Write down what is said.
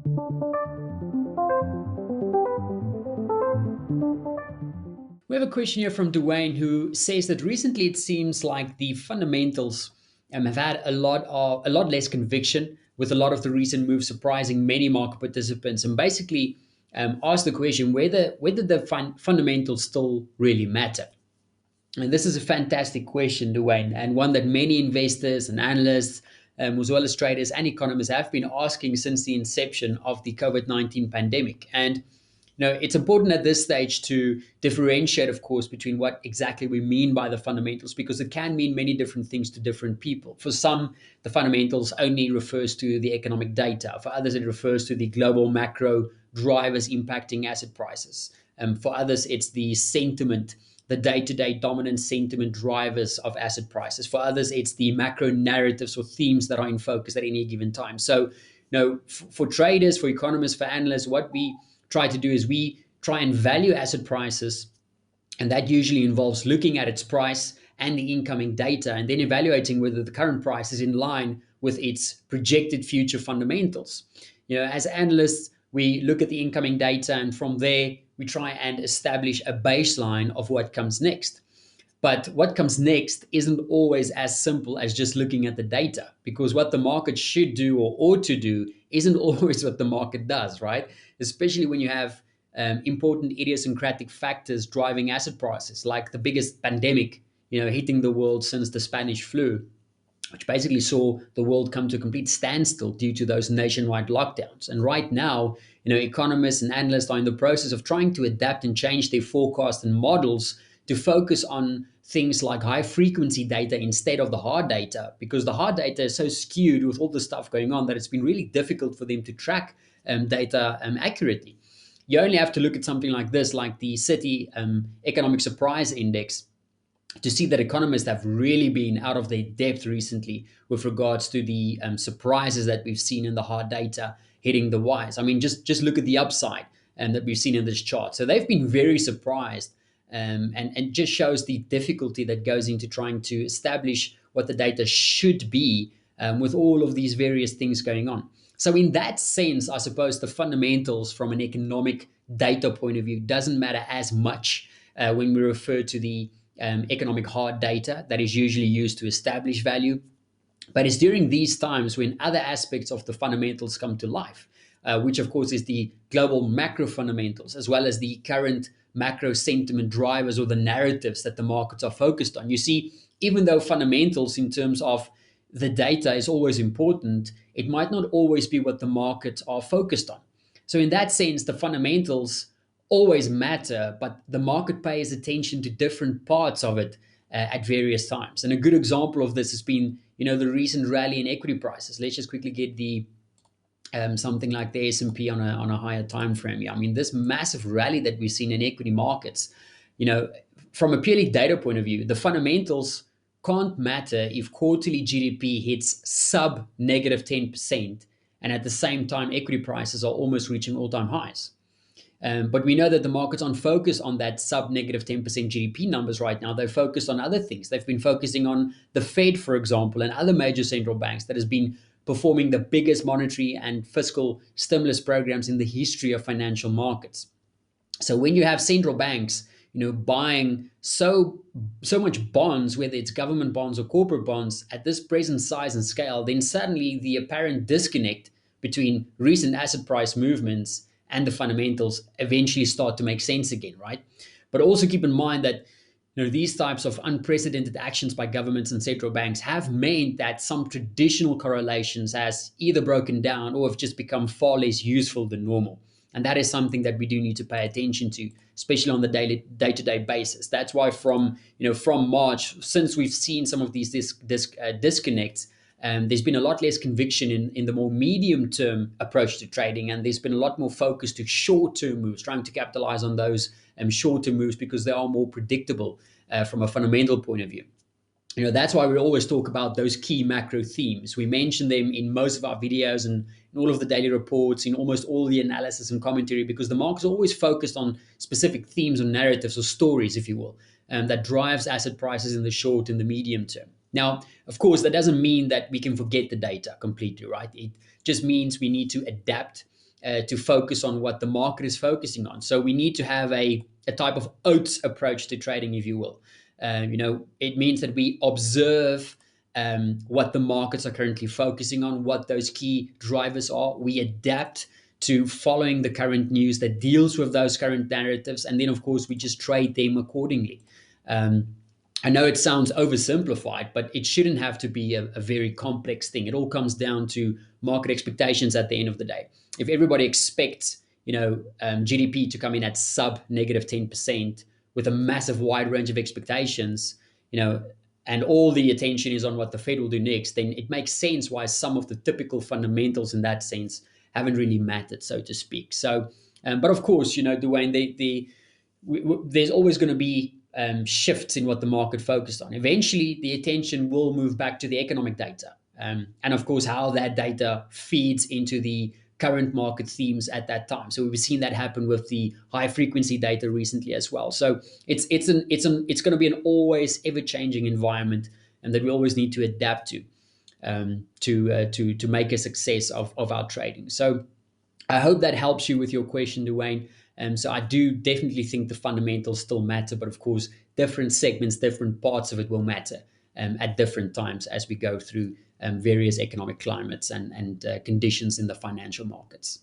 We have a question here from Dwayne who says that recently it seems like the fundamentals have had a lot less conviction, with a lot of the recent moves surprising many market participants, and basically ask the question whether the fundamentals still really matter. And this is a fantastic question, Dwayne, and one that many investors and analysts, as well as traders and economists, have been asking since the inception of the COVID-19 pandemic. And it's important at this stage to differentiate, of course, between what exactly we mean by the fundamentals, because it can mean many different things to different people. For some, the fundamentals only refers to the economic data. For others, it refers to the global macro drivers impacting asset prices. For others, it's the sentiment, the day-to-day dominant sentiment drivers of asset prices. For others, it's the macro narratives or themes that are in focus at any given time. So, for traders, for economists, for analysts, what we try to do is we try and value asset prices, and that usually involves looking at its price and the incoming data, and then evaluating whether the current price is in line with its projected future fundamentals. As analysts, we look at the incoming data, and from there, we try and establish a baseline of what comes next. But what comes next isn't always as simple as just looking at the data, because what the market should do or ought to do isn't always what the market does, right? Especially when you have important idiosyncratic factors driving asset prices, like the biggest pandemic, hitting the world since the Spanish flu, which basically saw the world come to a complete standstill due to those nationwide lockdowns. And right now, economists and analysts are in the process of trying to adapt and change their forecast and models to focus on things like high frequency data instead of the hard data, because the hard data is so skewed with all the stuff going on that it's been really difficult for them to track data accurately. You only have to look at something like this, like the Citi Economic Surprise Index, to see that economists have really been out of their depth recently with regards to the surprises that we've seen in the hard data hitting the wires. I mean, just look at the upside that we've seen in this chart. So they've been very surprised, and just shows the difficulty that goes into trying to establish what the data should be, with all of these various things going on. So in that sense, I suppose the fundamentals from an economic data point of view doesn't matter as much when we refer to the economic hard data that is usually used to establish value. But it's during these times when other aspects of the fundamentals come to life, which of course is the global macro fundamentals, as well as the current macro sentiment drivers or the narratives that the markets are focused on. You see, even though fundamentals in terms of the data is always important, it might not always be what the markets are focused on. So, in that sense, the fundamentals always matter, but the market pays attention to different parts of it at various times. And a good example of this has been, the recent rally in equity prices. Let's just quickly get the something like the S&P on a higher time frame. Yeah, I mean, this massive rally that we've seen in equity markets, you know, from a purely data point of view, the fundamentals can't matter if quarterly GDP hits sub negative 10%, and at the same time equity prices are almost reaching all-time highs. But we know that the markets aren't focused on that sub negative 10% GDP numbers right now. They're focused on other things. They've been focusing on the Fed, for example, and other major central banks that has been performing the biggest monetary and fiscal stimulus programs in the history of financial markets. So when you have central banks, buying so much bonds, whether it's government bonds or corporate bonds, at this present size and scale, then suddenly the apparent disconnect between recent asset price movements and the fundamentals eventually start to make sense again, right? But also keep in mind that these types of unprecedented actions by governments and central banks have meant that some traditional correlations has either broken down or have just become far less useful than normal. And that is something that we do need to pay attention to, especially on the day-to-day basis. That's why from March, since we've seen some of these disconnects, there's been a lot less conviction in the more medium-term approach to trading, and there's been a lot more focus to short-term moves, trying to capitalize on those short-term moves because they are more predictable from a fundamental point of view. That's why we always talk about those key macro themes. We mention them in most of our videos and in all of the daily reports, in almost all the analysis and commentary, because the market's always focused on specific themes or narratives or stories, if you will, that drives asset prices in the short and the medium term. Now, of course, that doesn't mean that we can forget the data completely, right? It just means we need to adapt to focus on what the market is focusing on. So we need to have a type of oats approach to trading, if you will. It means that we observe what the markets are currently focusing on, what those key drivers are. We adapt to following the current news that deals with those current narratives, and then of course we just trade them accordingly. Um, I know it sounds oversimplified, but it shouldn't have to be a very complex thing. It all comes down to market expectations at the end of the day. If everybody expects, GDP to come in at sub negative 10% with a massive wide range of expectations, and all the attention is on what the Fed will do next, then it makes sense why some of the typical fundamentals in that sense haven't really mattered, so to speak. So, but of course, Dwayne, there's always going to be shifts in what the market focused on. Eventually, the attention will move back to the economic data, and of course, how that data feeds into the current market themes at that time. So we've seen that happen with the high frequency data recently as well. So it's going to be an always ever changing environment, and that we always need to adapt to make a success of our trading. So I hope that helps you with your question, Dwayne. So I do definitely think the fundamentals still matter, but of course, different segments, different parts of it will matter at different times as we go through various economic climates and conditions in the financial markets.